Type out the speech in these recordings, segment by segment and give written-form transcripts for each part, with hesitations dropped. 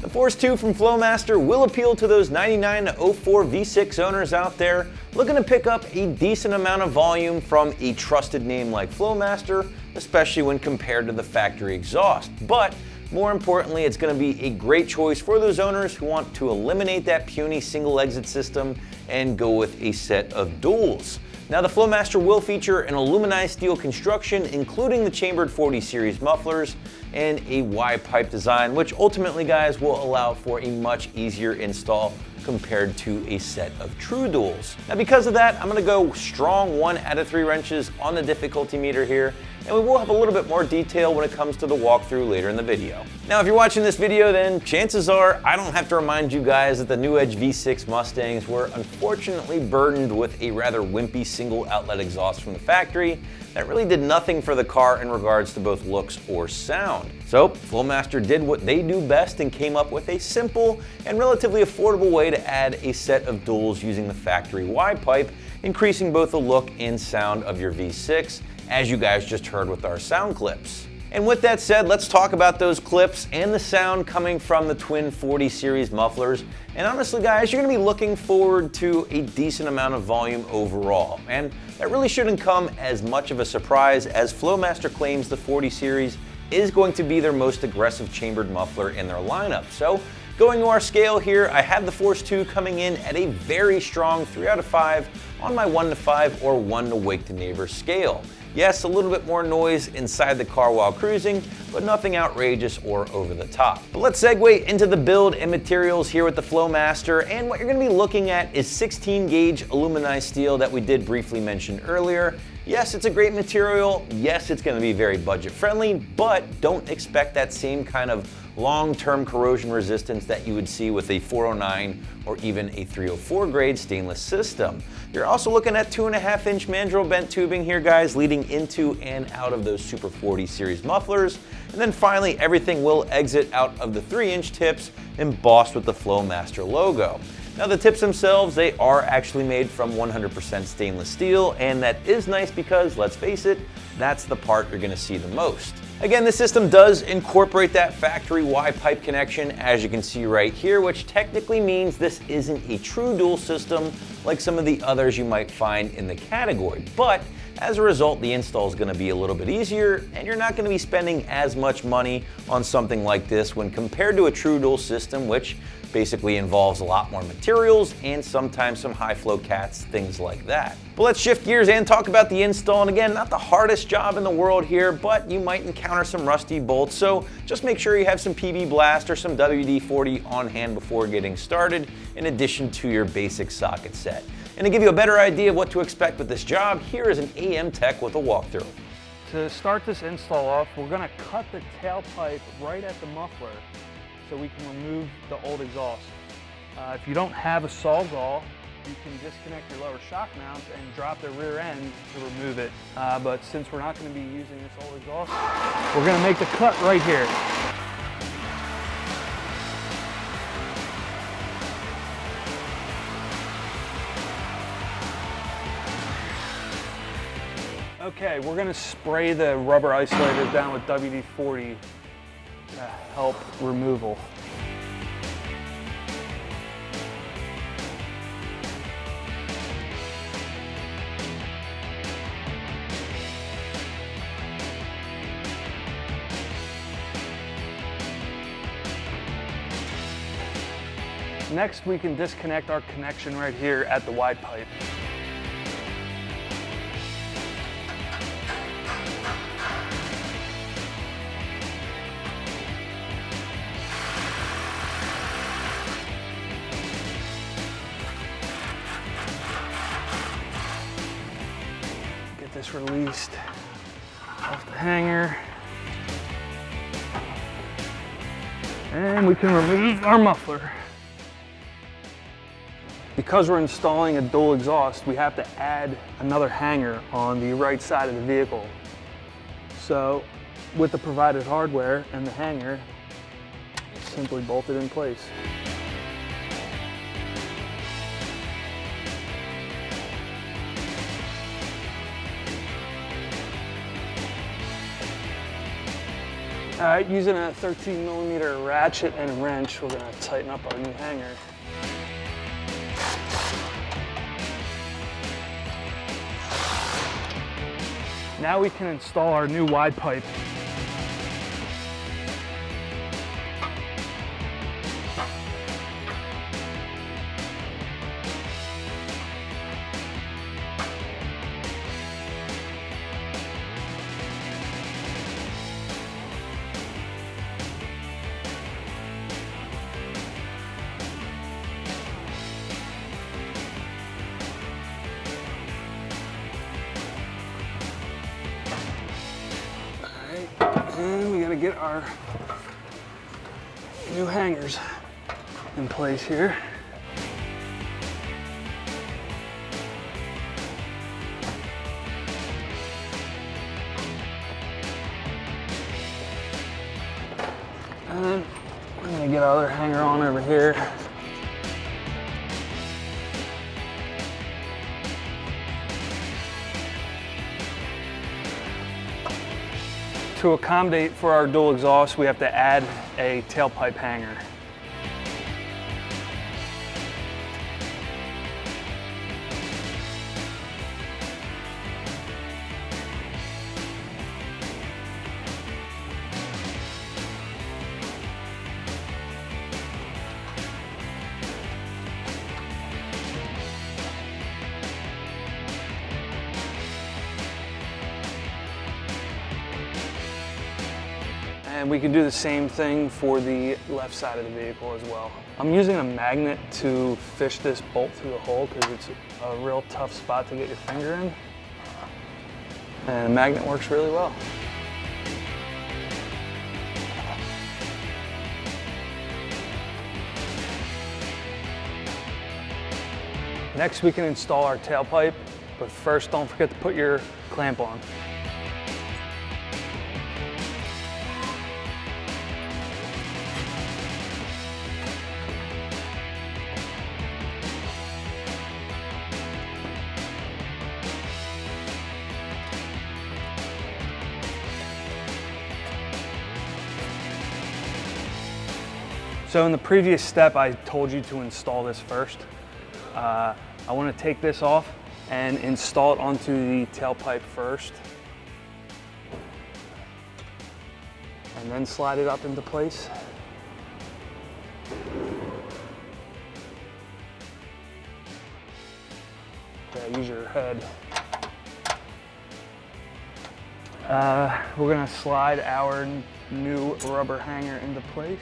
The Force 2 from Flowmaster will appeal to those 99 to 04 V6 owners out there looking to pick up a decent amount of volume from a trusted name like Flowmaster, especially when compared to the factory exhaust. But more importantly, it's going to be a great choice for those owners who want to eliminate that puny single exit system and go with a set of duals. Now, the Flowmaster will feature an aluminized steel construction, including the chambered 40 series mufflers and a Y-pipe design, which ultimately, guys, will allow for a much easier install compared to a set of true duals. Now, because of that, I'm going to go strong 1 out of 3 wrenches on the difficulty meter here, and we will have a little bit more detail when it comes to the walkthrough later in the video. Now, if you're watching this video, then chances are I don't have to remind you guys that the new Edge V6 Mustangs were unfortunately burdened with a rather wimpy single outlet exhaust from the factory that really did nothing for the car in regards to both looks or sound. So Flowmaster did what they do best and came up with a simple and relatively affordable way to add a set of duals using the factory Y-pipe, increasing both the look and sound of your V6, as you guys just heard with our sound clips. And with that said, let's talk about those clips and the sound coming from the twin 40 series mufflers. And honestly, guys, you're gonna be looking forward to a decent amount of volume overall. And that really shouldn't come as much of a surprise, as Flowmaster claims the 40 series is going to be their most aggressive chambered muffler in their lineup. So going to our scale here, I have the Force 2 coming in at a very strong 3 out of 5 on my 1 to 5 or 1 to wake the neighbor scale. Yes, a little bit more noise inside the car while cruising, but nothing outrageous or over the top. But let's segue into the build and materials here with the Flowmaster, and what you're going to be looking at is 16 gauge aluminized steel that we did briefly mention earlier. Yes, it's a great material. Yes, it's going to be very budget friendly, but don't expect that same kind of long-term corrosion resistance that you would see with a 409 or even a 304 grade stainless system. You're also looking at 2.5-inch mandrel-bent tubing here, guys, leading into and out of those Super 40 series mufflers. And then finally, everything will exit out of the 3-inch tips embossed with the Flowmaster logo. Now, the tips themselves, they are actually made from 100% stainless steel, and that is nice because, let's face it, that's the part you're gonna see the most. Again, the system does incorporate that factory Y-pipe connection, as you can see right here, which technically means this isn't a true dual system like some of the others you might find in the category. But as a result, the install is going to be a little bit easier, and you're not going to be spending as much money on something like this when compared to a true dual system, which basically involves a lot more materials and sometimes some high flow cats, things like that. But let's shift gears and talk about the install. And again, not the hardest job in the world here, but you might encounter some rusty bolts. So just make sure you have some PB Blast or some WD-40 on hand before getting started, in addition to your basic socket set. And to give you a better idea of what to expect with this job, here is an AM Tech with a walkthrough. To start this install off, we're going to cut the tailpipe right at the muffler so we can remove the old exhaust. If you don't have a sawzall, you can disconnect your lower shock mounts and drop the rear end to remove it. But since we're not going to be using this old exhaust, we're going to make the cut right here. Okay, we're going to spray the rubber isolators down with WD-40 to help removal. Next, we can disconnect our connection right here at the wide pipe. Get this released off the hanger. And we can remove our muffler. Because we're installing a dual exhaust, we have to add another hanger on the right side of the vehicle. So with the provided hardware and the hanger, it's simply bolted in place. All right, using a 13mm ratchet and wrench, we're gonna tighten up our new hanger. Now we can install our new wide pipe. And we gotta get our new hangers in place here. And I'm gonna get our other hanger on over here. To accommodate for our dual exhaust, we have to add a tailpipe hanger. And we can do the same thing for the left side of the vehicle as well. I'm using a magnet to fish this bolt through the hole because it's a real tough spot to get your finger in. And a magnet works really well. Next we can install our tailpipe, but first don't forget to put your clamp on. So in the previous step, I told you to install this first. I want to take this off and install it onto the tailpipe first. And then slide it up into place. Yeah, use your head. We're going to slide our new rubber hanger into place.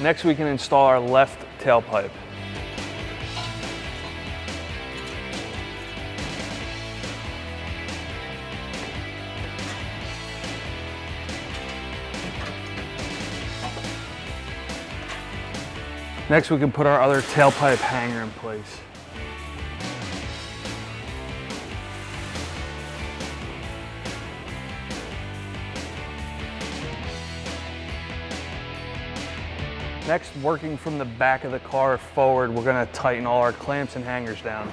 Next, we can install our left tailpipe. Next, we can put our other tailpipe hanger in place. Next, working from the back of the car forward, we're going to tighten all our clamps and hangers down.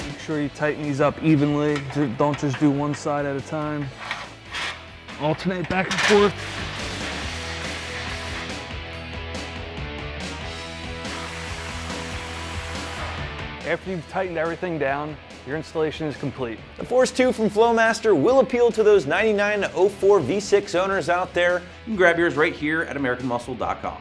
Make sure you tighten these up evenly. Don't just do one side at a time. Alternate back and forth. After you've tightened everything down, your installation is complete. The Force 2 from Flowmaster will appeal to those 99 04 V6 owners out there. You can grab yours right here at AmericanMuscle.com.